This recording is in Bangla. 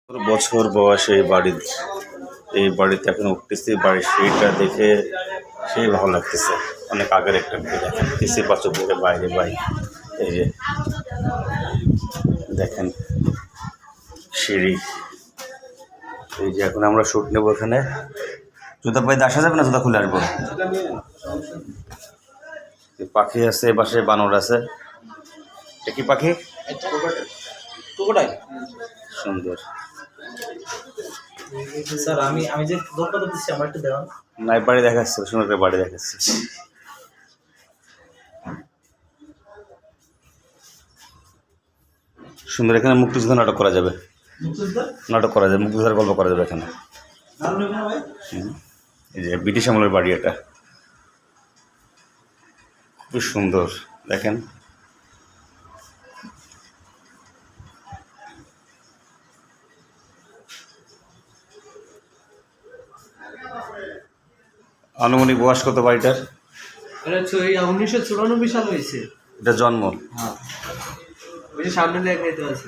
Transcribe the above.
বছর বয়সে এই বাড়িতে এখন উঠতেছি। বাড়ির সিঁড়িটা দেখে সেই ভালো লাগতেছে। অনেক আগের একটা বাড়ি দেখেন, কিছু বছর ধরে বাইরে বাড়ি। এই যে দেখেন সিঁড়ি। এই যে এখন আমরা শুট নেবো এখানে। জুতা পাইতে আসা যাবে না, জুতা খুলে আসবো। পাখি আছে, এপাশে বানর আছে। কি পাখি? সুন্দর। স্যার আমি যে দরকার দিচ্ছি আমার একটু দেওয়া নাই, বাড়ি দেখাচ্ছে, সুন্দর করে বাড়ি দেখাচ্ছে। সুন্দর। এখানে মুক্তিযোদ্ধা নাটক করা যাবে, মুক্তিযোদ্ধার গল্প করা যাবে এখানে। এই যে ব্রিটিশ আমলের বাড়ি, এটা খুব সুন্দর। দেখেন আনুমানিক বয়স কত বাড়িটার? এটা 1994 সাল হয়েছে। এটা জন্ম। হ্যাঁ, ওই যে সামনে লেখা আছে।